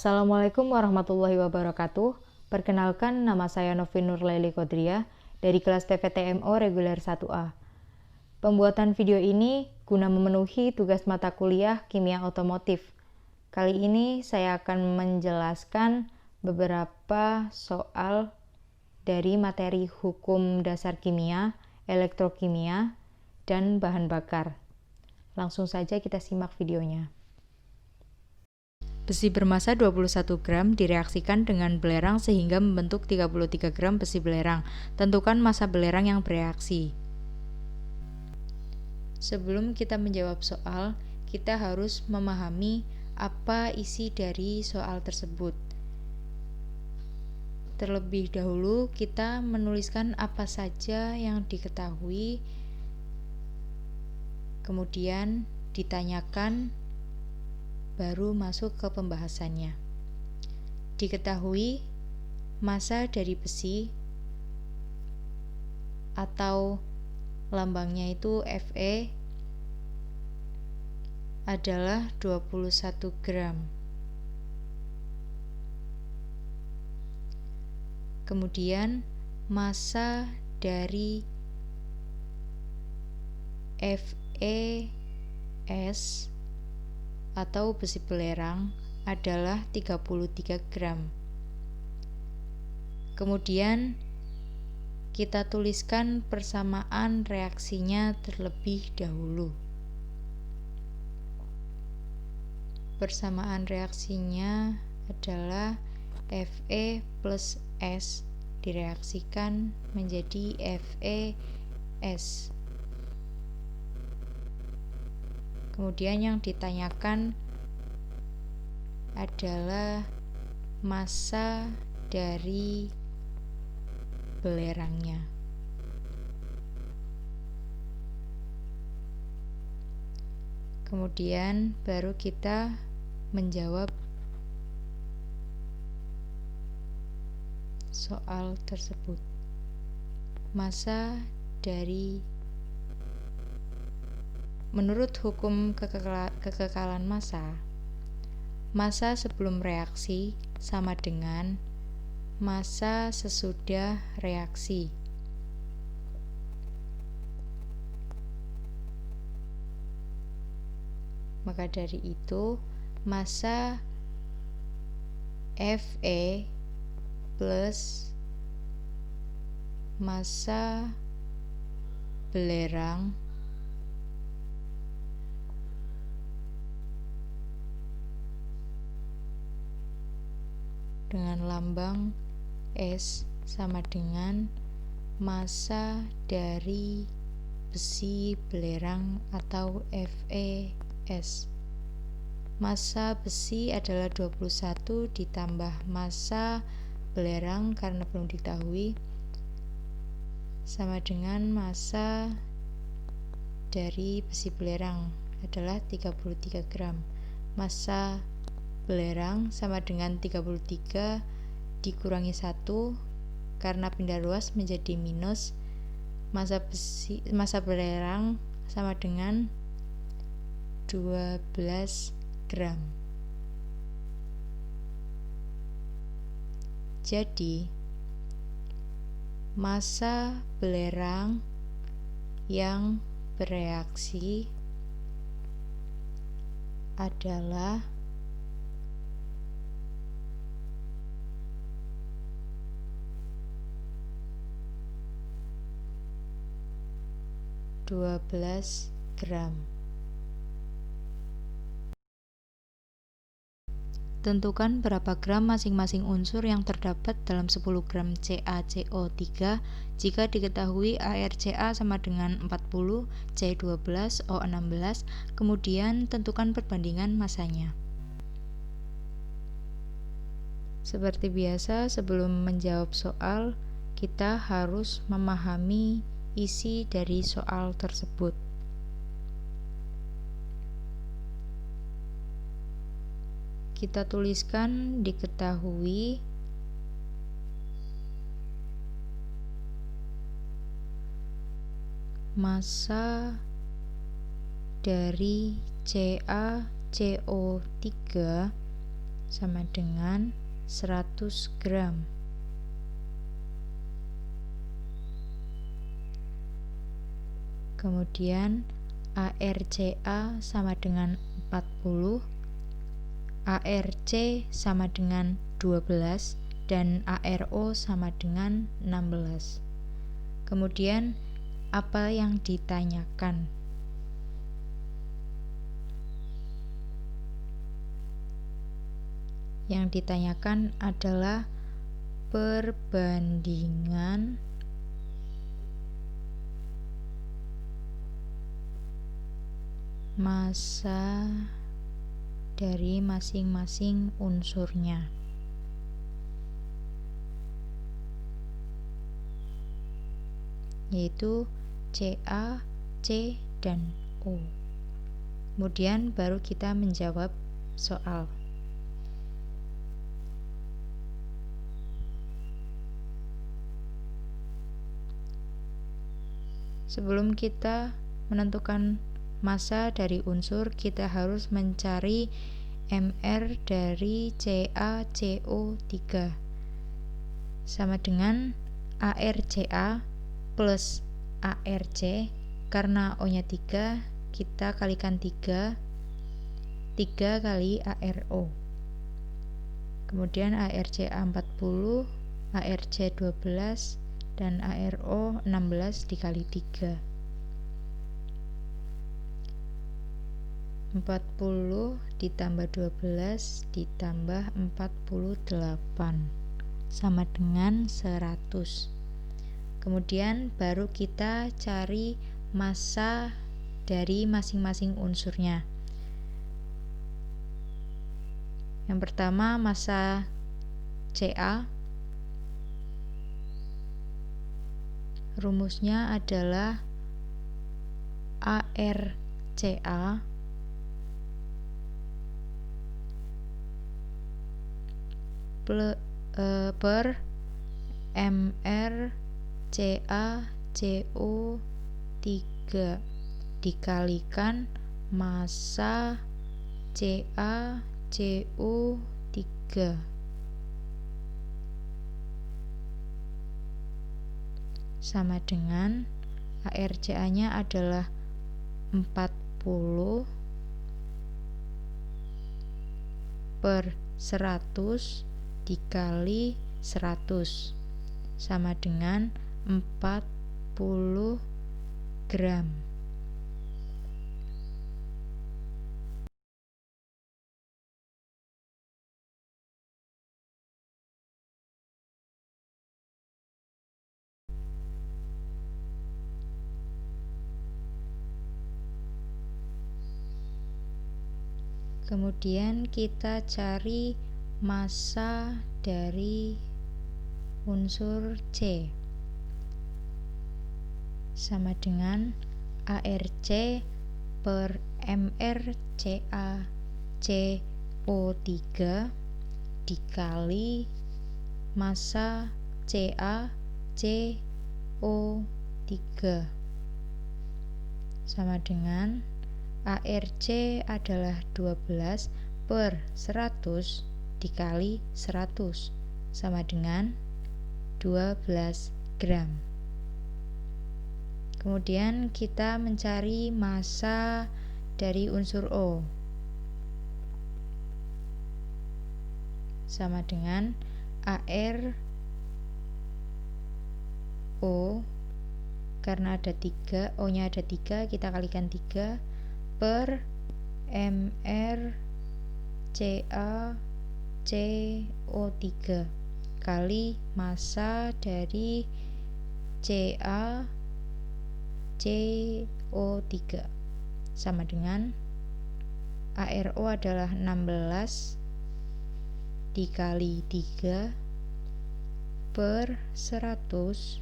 Assalamualaikum warahmatullahi wabarakatuh. Perkenalkan, nama saya Novi Nurlaili Kodria dari kelas TVTMO reguler 1A. Pembuatan video ini guna memenuhi tugas mata kuliah kimia otomotif. Kali ini saya akan menjelaskan beberapa soal dari materi hukum dasar kimia, elektrokimia, dan bahan bakar. Langsung saja kita simak videonya. Besi bermassa 21 gram direaksikan dengan belerang sehingga membentuk 33 gram besi belerang. Tentukan massa belerang yang bereaksi. Sebelum kita menjawab soal, kita harus memahami apa isi dari soal tersebut. Terlebih dahulu, kita menuliskan apa saja yang diketahui, kemudian ditanyakan, baru masuk ke pembahasannya. Diketahui massa dari besi atau lambangnya itu Fe adalah 21 gram. Kemudian massa dari Fes atau besi belerang adalah 33 gram. Kemudian kita tuliskan persamaan reaksinya terlebih dahulu. Persamaan reaksinya adalah Fe plus S direaksikan menjadi FeS. Kemudian yang ditanyakan adalah massa dari belerangnya. Kemudian baru kita menjawab soal tersebut. Massa dari Menurut hukum kekekalan massa, massa sebelum reaksi sama dengan massa sesudah reaksi. Maka dari itu, massa Fe plus massa belerang dengan lambang S sama dengan massa dari besi belerang atau Fes. Massa besi adalah 21 ditambah massa belerang karena belum diketahui sama dengan massa dari besi belerang adalah 33 gram. Massa belerang sama dengan 33 dikurangi 1 karena pindah ruas menjadi minus. Massa belerang sama dengan 12 gram. Jadi massa belerang yang bereaksi adalah 12 gram. Tentukan berapa gram masing-masing unsur yang terdapat dalam 10 gram CaCO3 jika diketahui ArCa sama dengan 40, C12, O16, kemudian tentukan perbandingan massanya. Seperti biasa, sebelum menjawab soal, kita harus memahami isi dari soal tersebut. Kita tuliskan diketahui massa dari CaCO3 sama dengan 100 gram. Kemudian ArCa sama dengan 40, ArC sama dengan 12, dan ArO sama dengan 16. Kemudian apa yang ditanyakan? Yang ditanyakan adalah perbandingan massa dari masing-masing unsurnya, yaitu Ca, C, dan O. Kemudian baru kita menjawab soal. Sebelum kita menentukan massa dari unsur, kita harus mencari Mr dari CaCO3 sama dengan ArCa plus ArC. Karena O-nya 3, kita kalikan 3 kali ArO. Kemudian ArCa 40, ArC 12, dan ArO 16 dikali 3. 40 ditambah 12 ditambah 48 sama dengan 100. Kemudian baru kita cari massa dari masing-masing unsurnya. Yang pertama massa Ca, rumusnya adalah ArCa per MrCaCO3 dikalikan massa CaCO3 sama dengan ArCa-nya adalah 40 per 100 dikali 100 sama dengan 40 gram. Kemudian kita cari massa dari unsur C sama dengan ArC per MrCaCO3 dikali massa CaCO3 sama dengan ArC adalah 12 per 100 dikali 100 sama dengan 12 gram. Kemudian kita mencari massa dari unsur O sama dengan ArO, karena ada 3, O-nya ada 3, kita kalikan 3 per MrCaCO3 kali massa dari CaCO3 sama dengan ArO adalah 16 dikali 3 per 100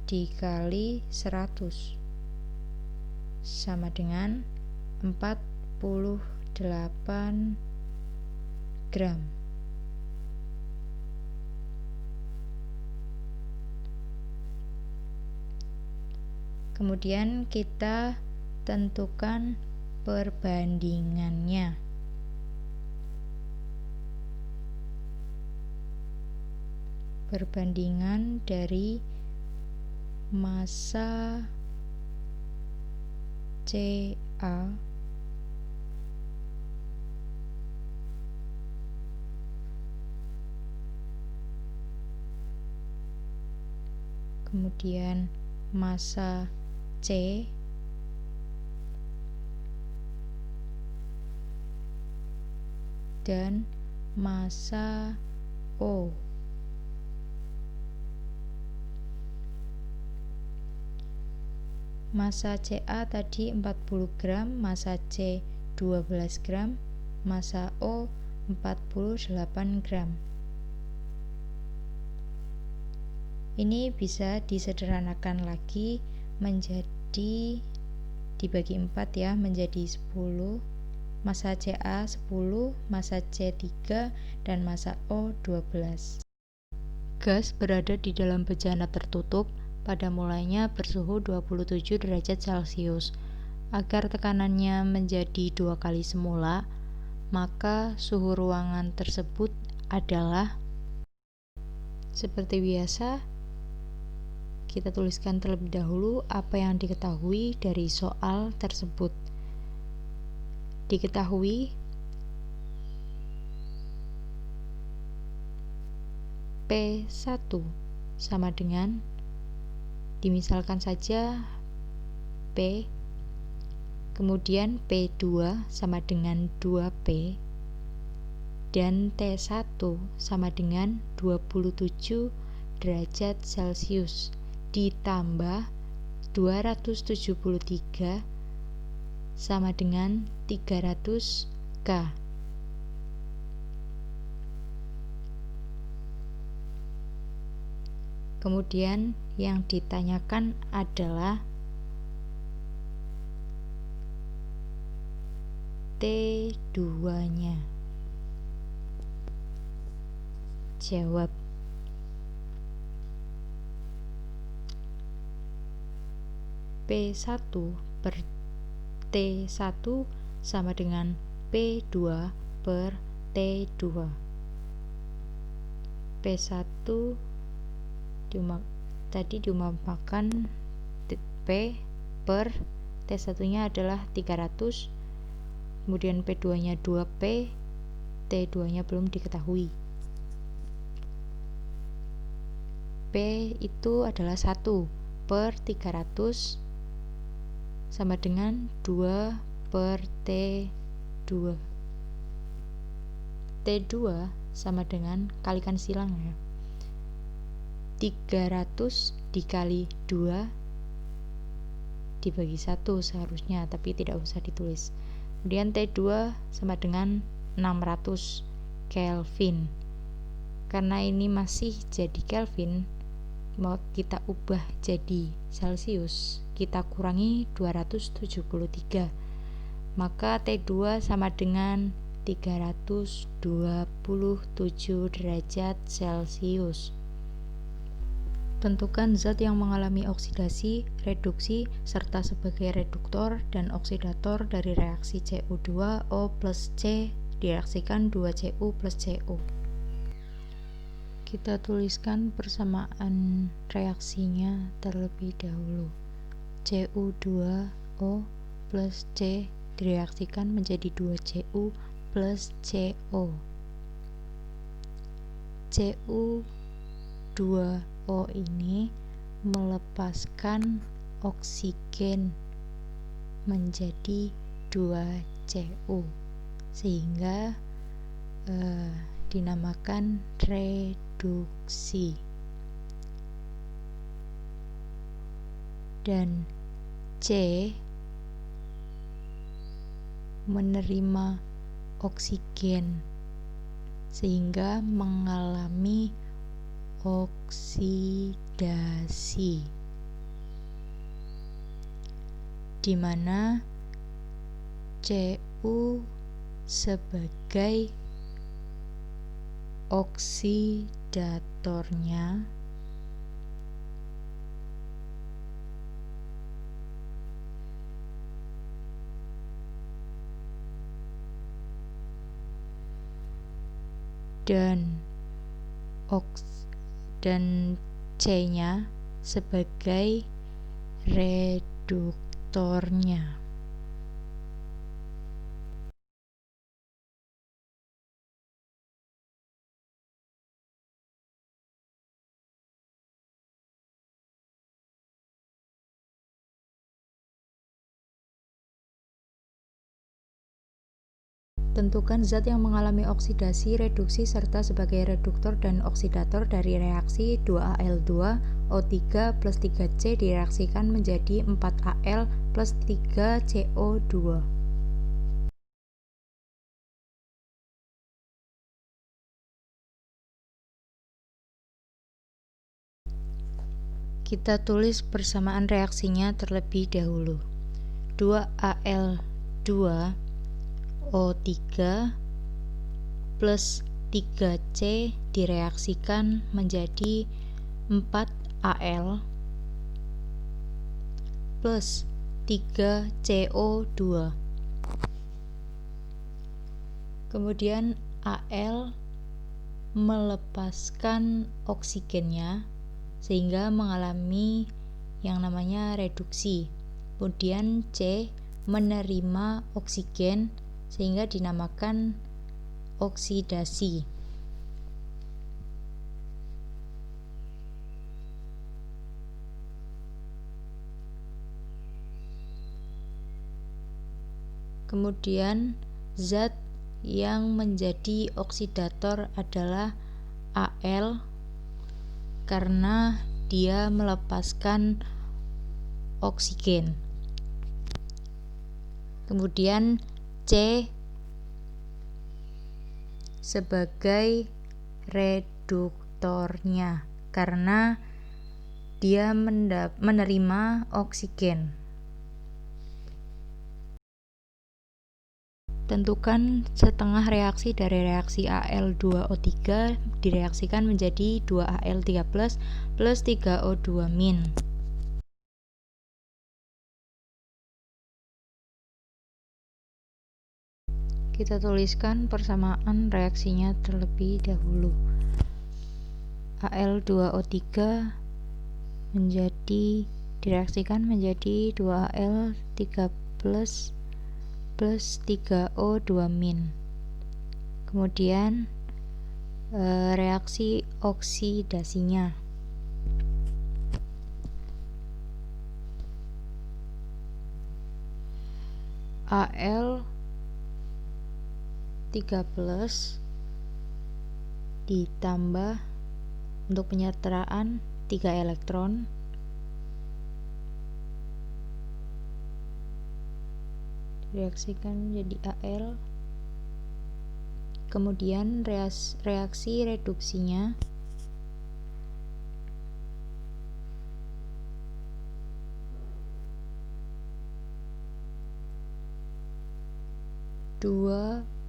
dikali 100 sama dengan 48 gram. Kemudian kita tentukan perbandingannya. perbandingan dari massa CA kemudian massa C dan massa O. Massa CA tadi 40 gram, massa C 12 gram, massa O 48 gram. Ini bisa disederhanakan lagi menjadi dibagi 4 ya, menjadi 10. Massa CA 10, massa C 3, dan massa O 12. Gas berada di dalam bejana tertutup pada mulanya bersuhu 27 derajat Celcius. Agar tekanannya menjadi 2 kali semula, maka suhu ruangan tersebut adalah, seperti biasa, kita tuliskan terlebih dahulu apa yang diketahui dari soal tersebut. Diketahui P1 sama dengan, dimisalkan saja P, kemudian P2 sama dengan 2P, dan T1 sama dengan 27 derajat Celcius ditambah 273 sama dengan 300 K. Kemudian yang ditanyakan adalah T2-nya. Jawab. P1 per T1 sama dengan P2 per T2. P1 tadi diumpamakan P per T1-nya adalah 300, kemudian P2-nya 2P, T2-nya belum diketahui. P itu adalah 1 per 300 sama dengan 2 per T2. T2 sama dengan, kalikan silang ya, 300 dikali 2 dibagi 1 seharusnya, tapi tidak usah ditulis. Kemudian T2 sama dengan 600 Kelvin. Karena ini masih jadi Kelvin, mau kita ubah jadi Celcius, kita kurangi 273, maka T2 sama dengan 327 derajat Celcius. Tentukan zat yang mengalami oksidasi, reduksi, serta sebagai reduktor dan oksidator dari reaksi CO2O plus C direaksikan 2Cu plus Co. Kita tuliskan persamaan reaksinya terlebih dahulu. Cu2O plus C direaksikan menjadi 2Cu plus Co. Cu2O ini melepaskan oksigen menjadi 2Cu sehingga dinamakan reduksi. Dan C menerima oksigen sehingga mengalami oksidasi, di mana Cu sebagai oksidatornya dan dan C-nya sebagai reduktornya. Tentukan zat yang mengalami oksidasi, reduksi, serta sebagai reduktor dan oksidator dari reaksi 2Al2O3 plus 3C direaksikan menjadi 4Al plus 3CO2. Kita tulis persamaan reaksinya terlebih dahulu. 2Al2O3 plus 3C direaksikan menjadi 4Al plus 3CO2. Kemudian Al melepaskan oksigennya sehingga mengalami yang namanya reduksi. Kemudian C menerima oksigen sehingga dinamakan oksidasi. Kemudian zat yang menjadi oksidator adalah Al karena dia melepaskan oksigen. Kemudian C sebagai reduktornya karena dia menerima oksigen. Tentukan setengah reaksi dari reaksi Al2O3 direaksikan menjadi 2Al3+ plus 3O2-. Kita tuliskan persamaan reaksinya terlebih dahulu. Al2O3 direaksikan menjadi 2Al3+ plus 3O2-. Kemudian reaksi oksidasinya. Al3+ ditambah untuk penyertaan 3 elektron direaksikan menjadi Al. Kemudian reaksi reduksinya.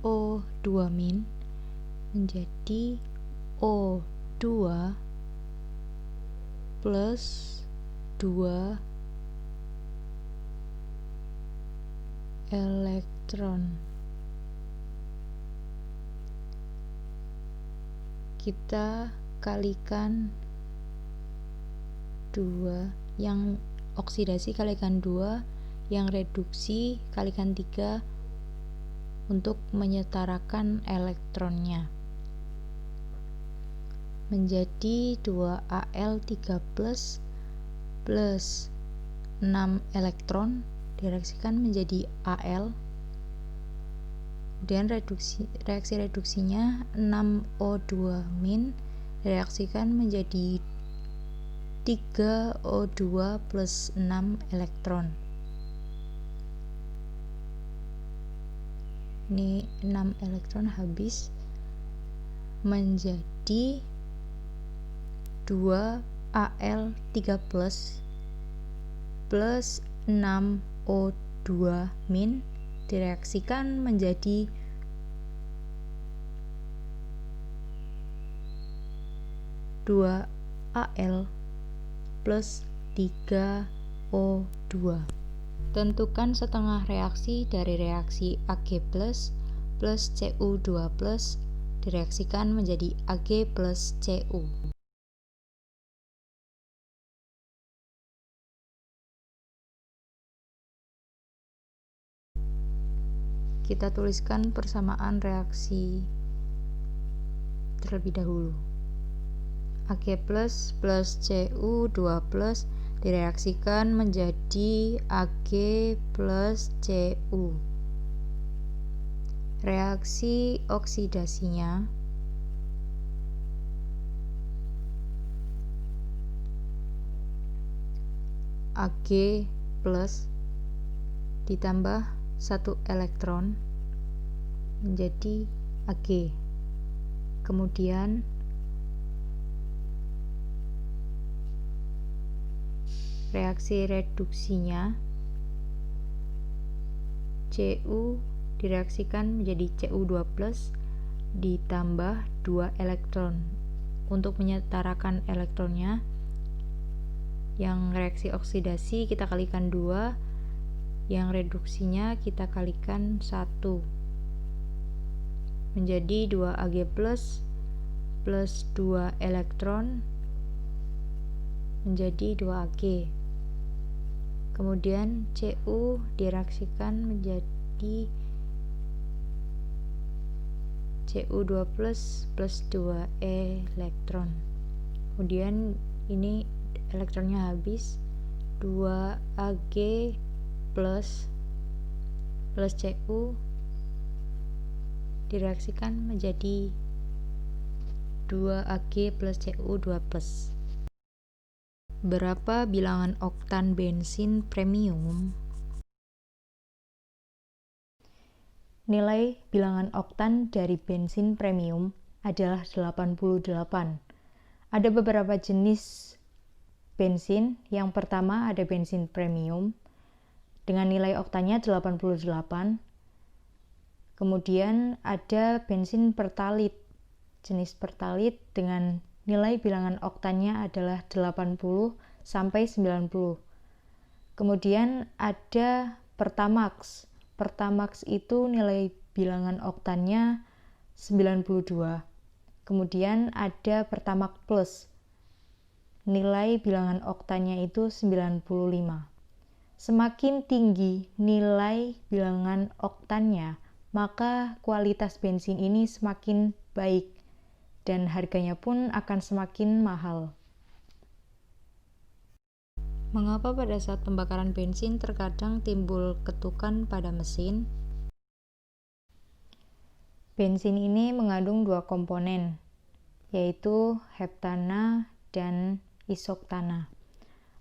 O2- menjadi O2 plus 2 elektron. Kita kalikan 2, yang oksidasi kalikan 2, yang reduksi kalikan 3 untuk menyetarakan elektronnya. Menjadi 2Al3+ plus 6 elektron direaksikan menjadi Al. Kemudian reaksi reduksinya 6O2- direaksikan menjadi 3O2 plus 6 elektron. Ini 6 elektron habis menjadi 2Al3+ plus 6O2- direaksikan menjadi 2Al plus 3O2. Tentukan setengah reaksi dari reaksi Ag+ plus Cu2+ direaksikan menjadi Ag plus Cu. Kita tuliskan persamaan reaksi terlebih dahulu. Ag plus Cu2 direaksikan menjadi Ag plus Cu. Reaksi oksidasinya Ag plus ditambah 1 elektron menjadi Ag. Kemudian reaksi reduksinya Cu direaksikan menjadi Cu2 ditambah 2 elektron. Untuk menyetarakan elektronnya, yang reaksi oksidasi kita kalikan 2, yang reduksinya kita kalikan 1, menjadi 2 Ag plus 2 elektron menjadi 2 Ag. Kemudian Cu direaksikan menjadi Cu2 plus 2 elektron. Kemudian ini elektronnya habis, 2 Ag plus Cu direaksikan menjadi 2 Ag plus Cu2 plus. Berapa bilangan oktan bensin premium? Nilai bilangan oktan dari bensin premium adalah 88. Ada beberapa jenis bensin. Yang pertama ada bensin premium dengan nilai oktannya 88. Kemudian ada bensin pertalit, jenis pertalit dengan nilai bilangan oktannya adalah 80 sampai 90. Kemudian ada Pertamax. Pertamax itu nilai bilangan oktannya 92. Kemudian ada Pertamax Plus. Nilai bilangan oktannya itu 95. Semakin tinggi nilai bilangan oktannya, maka kualitas bensin ini semakin baik dan harganya pun akan semakin mahal. Mengapa pada saat pembakaran bensin terkadang timbul ketukan pada mesin? Bensin ini mengandung 2 komponen, yaitu heptana dan isoktana.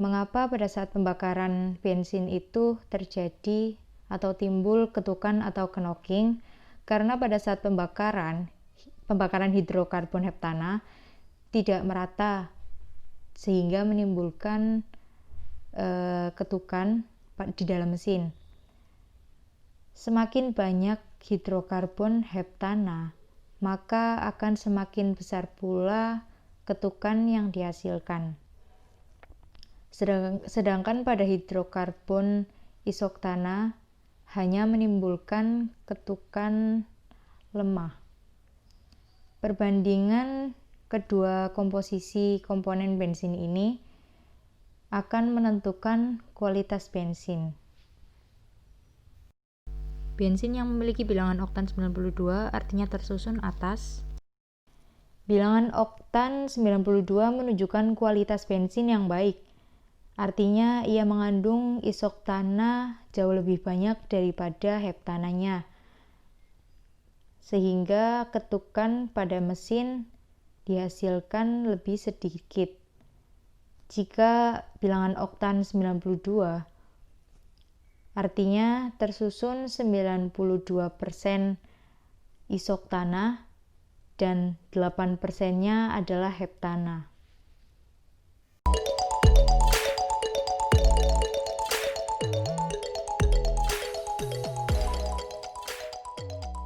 Mengapa pada saat pembakaran bensin itu terjadi atau timbul ketukan atau knocking? Karena pada saat pembakaran hidrokarbon heptana tidak merata sehingga menimbulkan ketukan di dalam mesin. Semakin banyak hidrokarbon heptana, maka akan semakin besar pula ketukan yang dihasilkan. Sedangkan pada hidrokarbon isoktana hanya menimbulkan ketukan lemah. Perbandingan kedua komposisi komponen bensin ini akan menentukan kualitas bensin. Bensin yang memiliki bilangan oktan 92 artinya tersusun atas. Bilangan oktan 92 menunjukkan kualitas bensin yang baik. Artinya ia mengandung isoktana jauh lebih banyak daripada heptananya, sehingga ketukan pada mesin dihasilkan lebih sedikit. Jika bilangan oktan 92, artinya tersusun 92% isoktana dan 8%-nya adalah heptana.